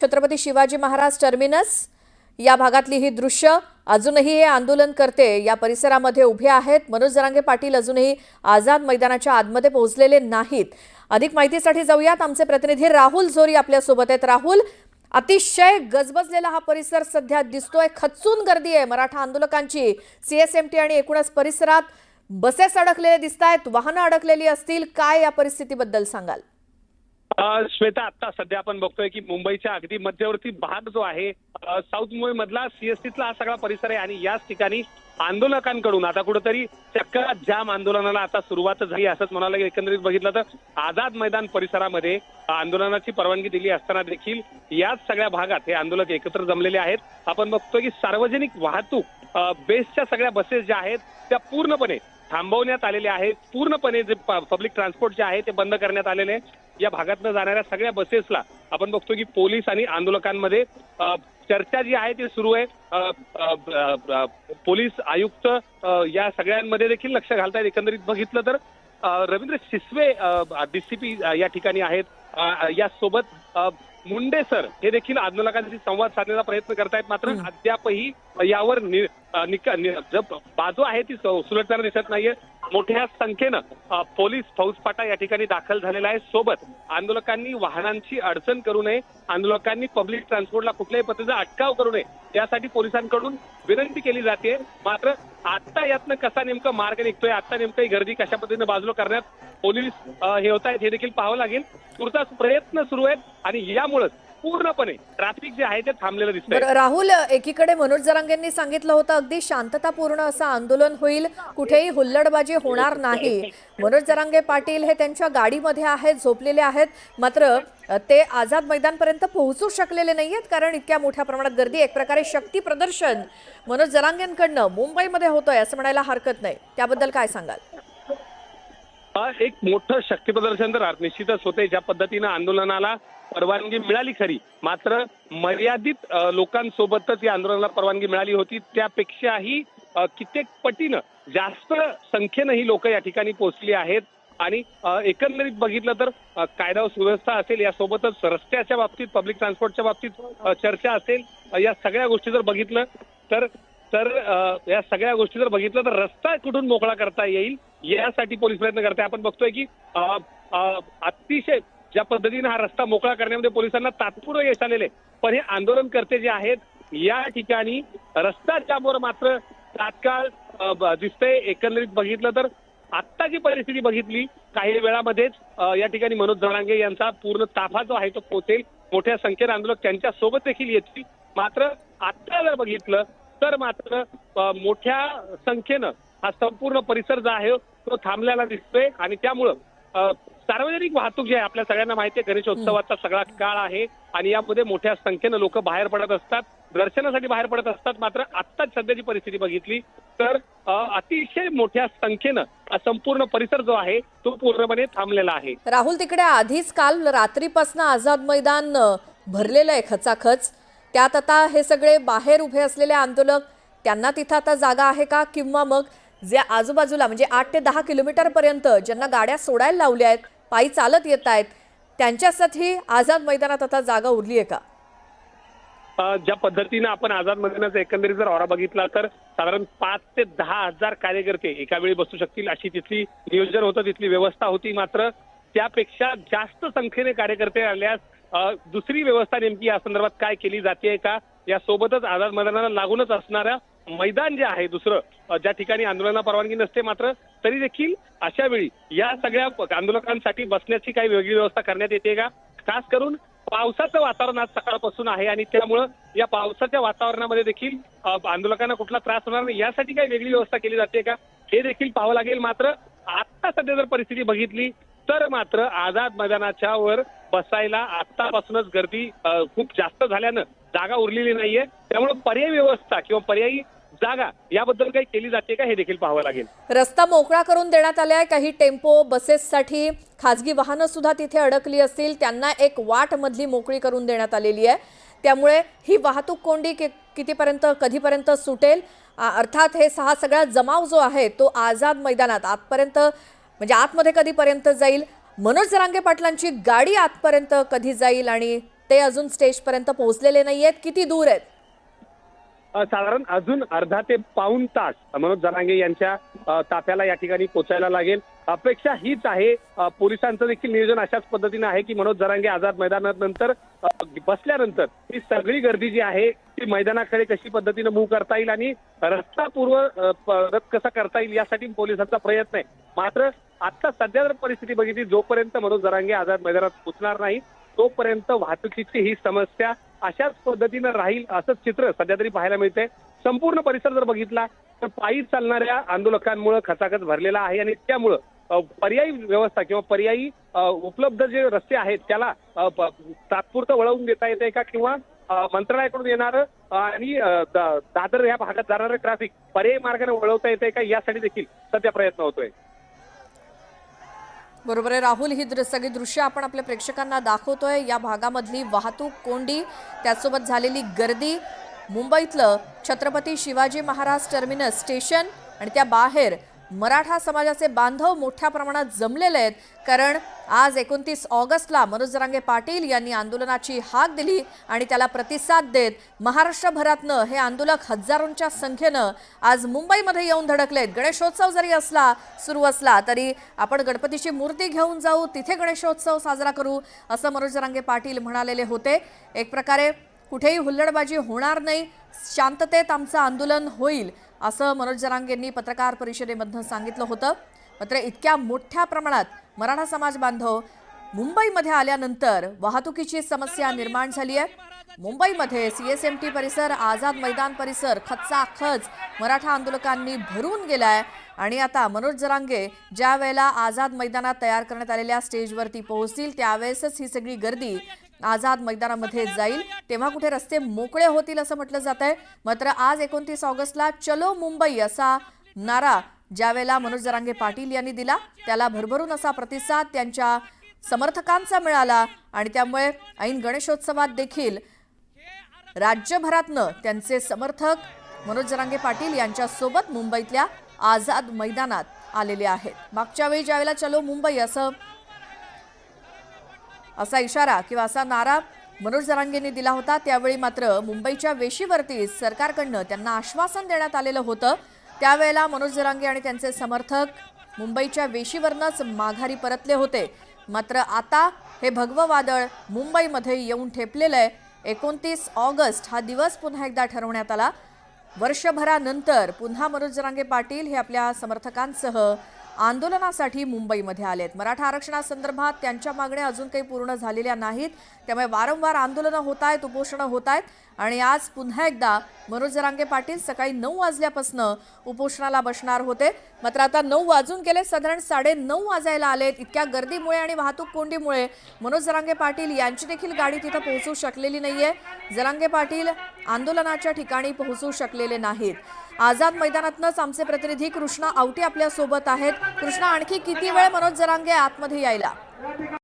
Chhatrapati Shivaji Maharaj terminus या भागातली ही दृश्य अजूनही हे आंदोलन करते या परिसरामध्ये उभे आहेत। मनोज जरांगे पाटील अजूनही आझाद मैदानाच्या आतमध्ये पोहोचलेले नाहीत। अधिक माहितीसाठी जाऊयात, आमचे प्रतिनिधी राहुल जोरी आपल्या सोबत आहेत। राहुल, अतिशय गजबजलेला हा परिसर सध्या दिसतोय, खच्चून गर्दी आहे मराठा आंदोलकांची। सीएसएमटी आणि एकूणच परिसरात बसेस अडकलेले दिसतायत, वाहनं अडकलेली असतील, काय या परिस्थितीबद्दल सांगाल? श्वेता, आता सध्या आपण बघतोय की मुंबईच्या अगदी मध्यवर्ती भाग जो आहे साऊथ मुंबई मधला सीएसटीतला हा सगळा परिसर आहे आणि याच ठिकाणी आंदोलकांकडून आता कुठेतरी चक्का जाम आंदोलनाला आता सुरुवात झाली असंच म्हणायला लागेल। एकंदरीत बघितलं तर आझाद मैदान परिसरामध्ये आंदोलनाची परवानगी दिली असताना देखील याच सगळ्या भागात हे आंदोलक एकत्र जमलेले आहेत। आपण बघतोय की सार्वजनिक वाहतूक बेस्टच्या सगळ्या बसेस ज्या आहेत त्या पूर्णपणे थांबवण्यात आलेले आहेत। पूर्णपणे जे पब्लिक ट्रान्सपोर्ट जे आहे ते बंद करण्यात आलेले आहे। या भागातनं जाणाऱ्या सगळ्या बसेसला आपण बघतो की पोलीस आणि आंदोलकांमध्ये चर्चा जी आहे ती सुरू आहे। पोलीस आयुक्त या सगळ्यांमध्ये देखील लक्ष घालतायत। एकंदरीत बघितलं तर रवींद्र शिसवे डीसीपी या ठिकाणी आहेत। यासोबत मुंडे सर हे देखील आंदोलकांशी संवाद साधण्याचा प्रयत्न करतायत, मात्र अद्यापही यावर बाजू आहे ती सुलटताना दिसत नाहीये। मोठ्या संख्येनं पोलीस फौजफाटा या ठिकाणी दाखल झालेला आहे। सोबत आंदोलकांनी वाहनांची अडचण करू नये, आंदोलकांनी पब्लिक ट्रान्सपोर्टला कुठल्याही पद्धतीचा अटकाव करू नये यासाठी पोलिसांकडून विनंती केली जाते। मात्र आता यातनं कसा नेमका मार्ग निघतोय, आता नेमकं ही गर्दी कशा पद्धतीने बाजूला करण्यात पोलीस हे होत आहेत हे देखील पाहावं लागेल। तुर्तास प्रयत्न सुरू आहेत आणि यामुळे पूर्णपणे ट्रॅफिक जे आहे ते थांबलेलं दिसतंय। राहुल, एकीकडे मनोज जरांगेंनी सांगितलं होतं अगदी शांततापूर्ण असं आंदोलन होईल, कुठेही हुल्लडबाजी होणार नाही। मनोज जरांगे पाटील हे त्यांच्या गाडीमध्ये आहेत, झोपलेले आहेत, मात्र ते आझाद मैदानपर्यंत पोहोचू शकलेले नाहीयेत कारण इतक्या मोठ्या प्रमाणात गर्दी। एक प्रकारे शक्ती प्रदर्शन मनोज जरांगेंकडनं मुंबईमध्ये होतोय असं म्हणायला हरकत नाही, त्याबद्दल काय सांगाल? एक मोठं शक्ती प्रदर्शन तर निश्चितच होते। ज्या पद्धतीनं आंदोलनाला परवानगी मिळाली खरी, मात्र मर्यादित लोकांसोबतच या आंदोलनाला परवानगी मिळाली होती, त्यापेक्षाही कित्येक पटीनं जास्त संख्येनं ही लोक या ठिकाणी पोहोचली आहेत। आणि एकंदरीत बघितलं तर कायदा व सुव्यवस्था असेल, यासोबतच रस्त्याच्या बाबतीत पब्लिक ट्रान्सपोर्टच्या बाबतीत चर्चा असेल, या सगळ्या गोष्टी जर बघितलं तर या सगळ्या गोष्टी जर बघितलं तर रस्ता कुठून मोकळा करता येईल यासाठी पोलीस प्रयत्न करताय। आपण बघतोय की अतिशय ज्या पद्धतीने हा रस्ता मोकळा करण्यामध्ये पोलिसांना तात्पुरतं यश आलेले, पण हे आंदोलनकर्ते जे आहेत या ठिकाणी रस्ता जामवर मात्र तात्काळ दिसतंय। एकंदरीत बघितलं तर आत्ताची परिस्थिती बघितली काही वेळामध्येच या ठिकाणी मनोज जरांगे यांचा पूर्ण ताफा जो आहे तो पोहोचेल, मोठ्या संख्येने आंदोलक त्यांच्या सोबत देखील येतील। मात्र आता जर बघितलं तर मात्र मोठ्या संख्येनं हा संपूर्ण परिसर जो आहे तो थांबलेला दिसतोय आणि त्यामुळं सार्वजनिक वाहतूक जी आहे आपल्या सगळ्यांना माहिती आहे, गणेशोत्सवाचा सगळा काळ आहे आणि यामध्ये मोठ्या संख्येनं लोक बाहेर पडत असतात, दर्शनासाठी बाहेर पडत असतात। मात्र आत्ताच सध्याची परिस्थिती बघितली तर अतिशय मोठ्या संख्येनं संपूर्ण परिसर जो आहे तो पूर्णपणे थांबलेला आहे। राहुल, तिकडे आधीच काल रात्रीपासून आझाद मैदान भरलेलं आहे खचाखच, त्यात आता हे सगळे बाहेर उभे असलेले आंदोलक, त्यांना तिथं आता जागा आहे का? किंवा मग जे आजूबाजूला म्हणजे 8 ते 10 किलोमीटर पर्यंत ज्यांना गाड्या सोडायला लावल्या आहेत, पायी चालत येत आहेत, त्यांच्यासाठी आझाद मैदानात आता जागा उरली आहे का? ज्या पद्धतीनं आपण आझाद मैदानाचा एकंदरीत जर ऑरा बघितला तर साधारण 5 ते 10 हजार कार्यकर्ते एका वेळी बसू शकतील अशी तिथली नियोजन होतं, तिथली व्यवस्था होती। मात्र त्यापेक्षा जास्त संख्येने कार्यकर्ते आल्यास दुसरी व्यवस्था नेमकी या संदर्भात काय केली जाते का, यासोबतच आझाद मैदानाला लागूनच असणाऱ्या मैदान जे आहे दुसरं ज्या ठिकाणी आंदोलनाला परवानगी नसते, मात्र तरी देखील अशा वेळी या सगळ्या आंदोलकांसाठी बसण्याची काही वेगळी व्यवस्था करण्यात येते का? खास करून पावसाचं वातावरण आज सकाळपासून आहे आणि त्यामुळं या पावसाच्या वातावरणामध्ये देखील आंदोलकांना कुठला त्रास होणार नाही यासाठी काही वेगळी व्यवस्था केली जाते का हे देखील पाहावं लागेल। मात्र आता सध्या जर परिस्थिती बघितली तर मात्र आझाद मैदानाच्या वर बसायला आतापासूनच गर्दी खूप जास्त झाल्यानं जागा उरलेली नाहीये, त्यामुळे पर्यायी व्यवस्था किंवा पर्यायी जागा याबद्दल काही केली जाते का हे देखील पाहावं लागेल। रस्ता मोकळा करून देण्यात आलाय, काही टेम्पो बसेससाठी खाजगी वाहनं सुद्धा तिथे अडकली असतील, त्यांना एक वाट मधली मोकळी करून देण्यात आलेली आहे, त्यामुळे ही वाहतूक कोंडी कितीपर्यंत कधीपर्यंत सुटेल? अर्थात हे सगळा जमाव जो आहे तो आझाद मैदानात आतपर्यंत म्हणजे आतमध्ये कधीपर्यंत जाईल? मनोज जरांगे पाटलांची गाडी आतपर्यंत कधी जाईल आणि ते अजून स्टेजपर्यंत पोहोचलेले नाहीयेत. किती दूर आहेत? साधारण अजून अर्धा ते पाऊण तास मनोज जरांगे यांच्या ताफ्याला या ठिकाणी पोचायला लागेल. अपेक्षा हीच आहे. पोलिसांचं देखील नियोजन अशाच पद्धतीने आहे की मनोज जरांगे आझाद मैदानानंतर बसल्यानंतर ही सगळी गर्दी जी आहे ती मैदानाकडे कशी पद्धतीने मूव्ह करता येईल आणि रस्ता पूर्ववत कसा करता येईल यासाठी पोलिसांचा प्रयत्न आहे. मात्र आता सध्या जर परिस्थिती बघितली, जोपर्यंत मनोज जरांगे आझाद मैदानात पोचणार नाही तोपर्यंत वाहतुकीची ही समस्या अशाच पद्धतीनं राहील असं चित्र सध्या तरी पाहायला मिळतंय. संपूर्ण परिसर जर बघितला तर पायी चालणाऱ्या आंदोलकांमुळे खचाखच भरलेला आहे आणि त्यामुळं पर्यायी व्यवस्था किंवा पर्यायी उपलब्ध जे रस्ते आहेत त्याला तात्पुरतं वळवून देता येते का, किंवा मंत्रालयाकडून येणारं आणि दादर या भागात जाणारं ट्रॅफिक पर्यायी मार्गाने वळवता येते का, यासाठी देखील सध्या प्रयत्न होतोय. बरोबर आहे राहुल, ही सगळी दृश्य आपण आपल्या प्रेक्षकांना दाखवतोय. या भागामधली वाहतूक कोंडी, त्यासोबत झालेली गर्दी, मुंबईतलं छत्रपती शिवाजी महाराज टर्मिनस स्टेशन आणि त्या बाहेर मराठा समाजाचे बांधव मोठ्या प्रमाणात जमलेले आहेत. कारण आज 29 ऑगस्टला मनोज जरांगे पाटील यांनी आंदोलनाची हाक दिली आणि त्याला प्रतिसाद देत महाराष्ट्रभरातनं हे आंदोलक हजारोंच्या संख्येनं आज मुंबईमध्ये येऊन धडकलेत. गणेशोत्सव जरी सुरू असला तरी आपण गणपतीची मूर्ती घेऊन जाऊ, तिथे गणेशोत्सव साजरा करू, असं मनोज जरांगे पाटील म्हणालेले होते. एक प्रकारे कुठेही हुल्लडबाजी होणार नाही, शांततेत आमचं आंदोलन होईल, असं मनोज जरांगेंनी पत्रकार परिषदेमध्ये सांगितलं होतं. मात्र इतक्या मोठ्या प्रमाणात मराठा समाज बांधव मुंबईमध्ये आल्यानंतर वाहतुकीची समस्या निर्माण झाली आहे. मुंबईमध्ये CSMT परिसर, आझाद मैदान परिसर खचाखच मराठा आंदोलकांनी भरून गेलाय आणि आता मनोज जरांगे ज्या वेळेला आझाद मैदानात तयार करण्यात आलेल्या स्टेजवरती पोहोचतील त्यावेळेसच ही सगळी गर्दी आझाद मैदानामध्ये जाईल, तेव्हा कुठे रस्ते मोकळे होतील असं म्हटलं जात आहे. मात्र आज 29 ऑगस्टला चलो मुंबई असा नारा ज्यावेळेला मनोज जरांगे पाटील यांनी दिला त्याला भरभरून असा प्रतिसाद त्यांच्या समर्थकांचा मिळाला आणि त्यामुळे ऐन गणेशोत्सवात देखील राज्यभरातनं त्यांचे समर्थक मनोज जरांगे पाटील यांच्यासोबत मुंबईतल्या आझाद मैदानात आलेले आहेत. मागच्या वेळी ज्यावेळेला चलो मुंबई असा इशारा किंवा असा नारा मनोज जरांगेंनी दिला होता, त्यावेळी मात्र मुंबईच्या वेशीवरती सरकारकडनं त्यांना आश्वासन देण्यात आलेलं होतं. त्यावेळेला मनोज जरांगे आणि त्यांचे समर्थक मुंबईच्या वेशीवरनंच माघारी परतले होते. मात्र आता हे भगवं वादळ मुंबईमध्ये येऊन ठेपलेलं आहे. 29 ऑगस्ट हा दिवस पुन्हा एकदा ठरवण्यात आला. वर्षभरानंतर पुन्हा मनोज जरांगे पाटील हे आपल्या समर्थकांसह आंदोलनासाठी मुंबईमध्ये आलेत. मराठा आरक्षणासंदर्भात त्यांच्या मागण्या अजून काही पूर्ण झालेल्या नाहीत, त्यामुळे वारंवार आंदोलनं होत आहेत, उपोषणं होत आहेत आणि आज पुन्हा एकदा मनोज जरांगे पाटील सकाळी 9 वाजल्यापासून उपोषणाला बसणार होते. मात्र आता 9 वाजून गेले, साधारण 9:30 वाजायला आलेत. इतक्या गर्दीमुळे आणि वाहतूक कोंडीमुळे मनोज जरांगे पाटील यांची देखील गाडी तिथं पोहोचू शकलेली नाहीये. जरांगे पाटील आंदोलनाच्या ठिकाणी पोहोचू शकलेले नाहीत. आझाद मैदानातनंच आमचे प्रतिनिधी कृष्णा आवटी आपल्या सोबत आहेत. कृष्णा, आणखी किती वेळ मनोज जरांगे आतमध्ये यायला?